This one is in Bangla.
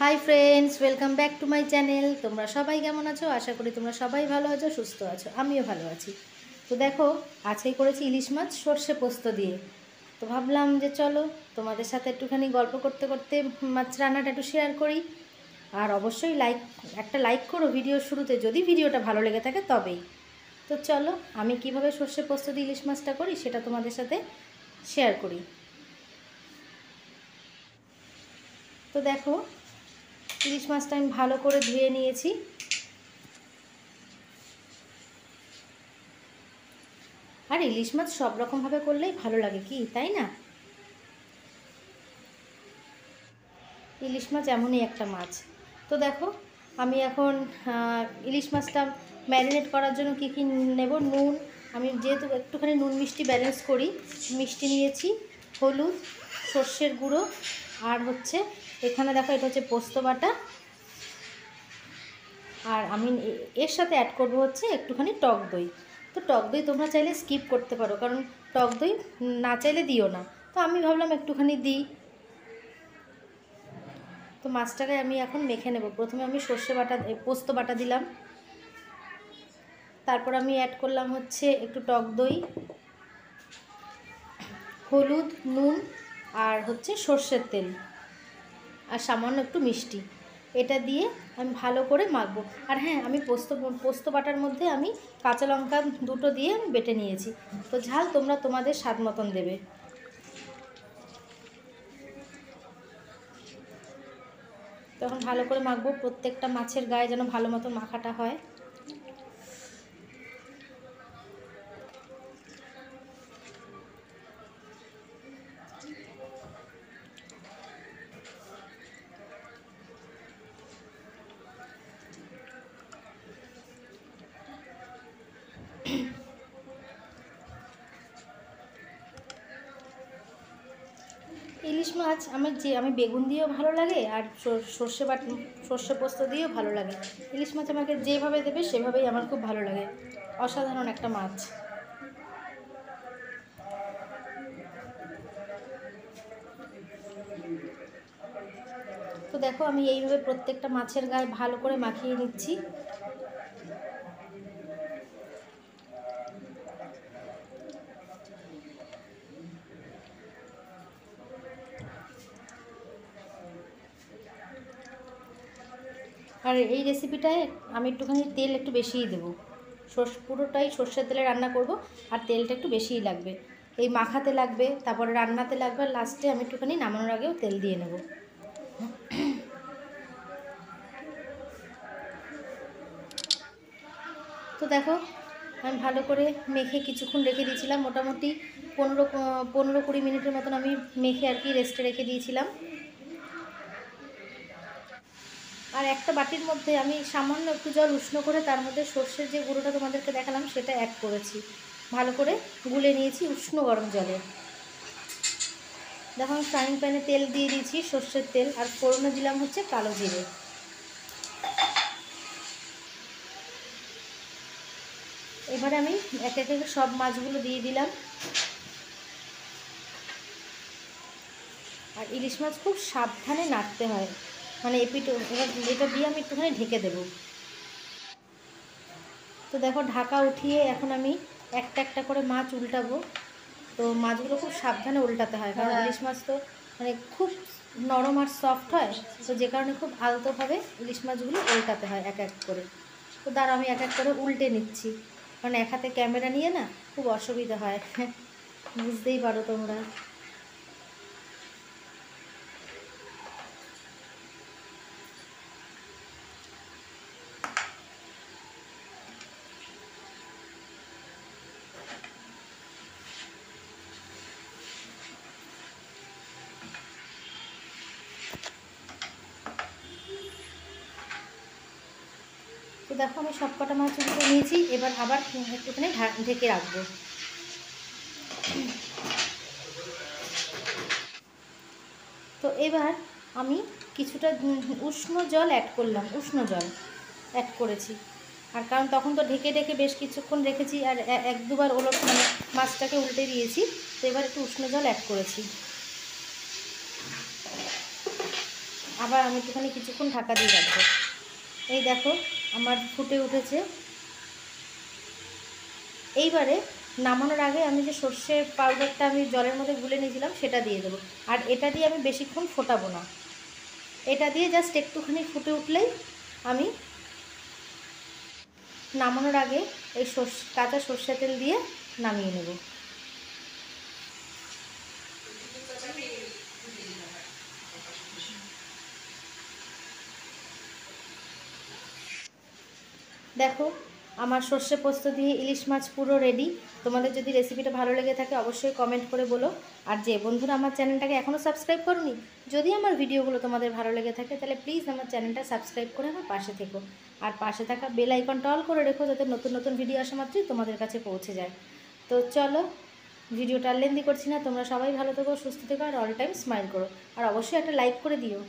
Hi friends, welcome back to my channel. তোমরা সবাই কেমন আছো? আশা করি তোমরা সবাই ভালো আছো, সুস্থ আছো। আমিও ভালো আছি। তো দেখো, আজকেই করেছি ইলিশ মাছ সর্ষে পোস্ত দিয়ে। তো ভাবলাম যে চলো তোমাদের সাথে একটুখানি গল্প করতে করতে মাছ রান্নাটা একটু শেয়ার করি। আর অবশ্যই একটা লাইক করো ভিডিওর শুরুতে, যদি ভিডিওটা ভালো লেগে থাকে তবেই। তো চলো, আমি কিভাবে সর্ষে পোস্ত দিয়ে ইলিশ মাছটা করি সেটা তোমাদের সাথে শেয়ার করি। তো দেখো, ইলিশ মাছটা আমি ভালো করে ধুয়ে নিয়েছি। আর ইলিশ মাছ সব রকমভাবে করলেই ভালো লাগে, কি তাই না? ইলিশ মাছ এমনই একটা মাছ। তো দেখো, আমি এখন ইলিশ মাছটা ম্যারিনেট করার জন্য কী কী নেব। নুন, আমি যেহেতু একটুখানি নুন মিষ্টি ব্যালেন্স করি, মিষ্টি নিয়েছি, হলুদ, সর্ষের গুঁড়ো, আর হচ্ছে এখানে দেখো এটা হচ্ছে পোস্ত বাটা। আর আমি এর সাথে অ্যাড করব হচ্ছে একটুখানি টক দই। তো টক দই তোমরা চাইলে স্কিপ করতে পারো, কারণ টক দই না চাইলে দিও না। তো আমি ভাবলাম একটুখানি দিই। তো মাছটাকে আমি এখন মেখে নেব। প্রথমে আমি পোস্ত বাটা দিলাম, তারপর আমি অ্যাড করলাম হচ্ছে একটু টক দই, হলুদ, নুন, আর হচ্ছে সর্ষের তেল, আর সামান্য একটু মিষ্টি। এটা দিয়ে আমি ভালো করে মাখবো। আর হ্যাঁ, আমি পোস্ত বাটার মধ্যে আমি কাঁচা লঙ্কা দুটো দিয়ে আমি বেটে নিয়েছি। তো ঝাল তোমরা তোমাদের স্বাদ মতন দেবে। তখন ভালো করে মাখবো, প্রত্যেকটা মাছের গায়ে যেন ভালো মতো মাখাটা হয়। ইলিশ মাছ আমি বেগুন দিয়েও ভালো লাগে, আর সর্ষে পোস্ত দিয়েও ভালো লাগে। ইলিশ মাছ আমাকে যেভাবে দেবে সেভাবেই আমার খুব ভালো লাগে। অসাধারণ একটা মাছ। তো দেখো, আমি এইভাবে প্রত্যেকটা মাছের গায়ে ভালো করে মাখিয়ে নিচ্ছি। আর এই রেসিপিটায় আমি একটুখানি তেল একটু বেশিই দেবো। পুরোটাই সর্ষের তেলে রান্না করব, আর তেলটা একটু বেশিই লাগবে। এই মাখাতে লাগবে, তারপরে রান্নাতে লাগবে, আর লাস্টে আমি একটুখানি নামানোর আগেও তেল দিয়ে নেব। তো দেখো, আমি ভালো করে মেখে কিছুক্ষণ রেখে দিয়েছিলাম, মোটামুটি 15-20 মিনিটের মতন আমি মেখে আর কি রেস্টে রেখে দিয়েছিলাম। আর একটা বাটির মধ্যে আমি সামান্য একটু জল উষ্ণ করে তার মধ্যে সর্ষের যে গুঁড়োটা তোমাদেরকে দেখালাম সেটা অ্যাড করেছি, ভালো করে গুলে নিয়েছি উষ্ণ গরম জলে। দেখো, আমি ফ্রাইং প্যানে তেল দিয়ে দিয়েছি, সর্ষের তেল, আর ফোড়নে দিলাম হচ্ছে কালো জিরে। এবারে আমি একে একে সব মাছগুলো দিয়ে দিলাম। আর ইলিশ মাছ খুব সাবধানে নাড়তে হয়, মানে এবার এটা দিয়ে আমি একটুখানি ঢেকে দেবো। তো দেখো, ঢাকা উঠিয়ে এখন আমি একটা একটা করে মাছ উল্টাবো। তো মাছগুলো খুব সাবধানে উল্টাতে হয়, কারণ ইলিশ মাছ তো মানে খুব নরম আর সফট হয়। তো যে কারণে খুব আলতোভাবে ইলিশ মাছগুলো উল্টাতে হয় এক এক করে। তো দাঁড়াও, আমি এক এক করে উল্টে নিচ্ছি, কারণ এক হাতে ক্যামেরা নিয়ে না খুব অসুবিধা হয়। বুঝতেই পারো তোমরা। তো দেখো, আমি সব কটা মাছ উল্টে নিয়েছি। এবার আবার একটুখানি ঢেকে রাখবো। তো এবার আমি কিছুটা উষ্ণ জল অ্যাড করলাম, উষ্ণ জল অ্যাড করেছি। আর কারণ তখন তো ঢেকে ঢেকে বেশ কিছুক্ষণ রেখেছি, আর এক দুবার মানে মাছটাকে উল্টে দিয়েছি। তো এবার একটু উষ্ণ জল অ্যাড করেছি। আবার আমি একটুখানি কিছুক্ষণ ঢাকা দিয়ে রাখবো। এই দেখো আমার ফুটে উঠেছে। এইবারে নামানোর আগে আমি যে সর্ষের পাউডারটা আমি জলের মধ্যে গুলে নিয়েছিলাম সেটা দিয়ে দেবো। আর এটা দিয়ে আমি বেশিক্ষণ ফোটাবো না, এটা দিয়ে জাস্ট একটুখানি ফুটে উঠলেই আমি নামানোর আগে এই কাঁচা সর্ষে তেল দিয়ে নামিয়ে নেব। দেখো আমার সর্ষে পোস্ত দিয়ে ইলিশ মাছ পুরো রেডি। তোমাদের যদি রেসিপিটা ভালো লেগে থাকে অবশ্যই কমেন্ট করে বলো। আর যে বন্ধুরা আমার চ্যানেলটাকে এখনও সাবস্ক্রাইব করোনি, যদি আমার ভিডিওগুলো তোমাদের ভালো লেগে থাকে তাহলে প্লিজ আমার চ্যানেলটা সাবস্ক্রাইব করে আমার পাশে থেকো। আর পাশে থাকা বেল আইকনটা অল করে রেখো, যাতে নতুন নতুন ভিডিও আসা মাত্রই তোমাদের কাছে পৌঁছে যায়। তো চলো, ভিডিওটা লেন্দি করছি না, তোমরা সবাই ভালো থেকো, সুস্থ থেকো, আর অল টাইম স্মাইল করো। আর অবশ্যই একটা লাইক করে দিও।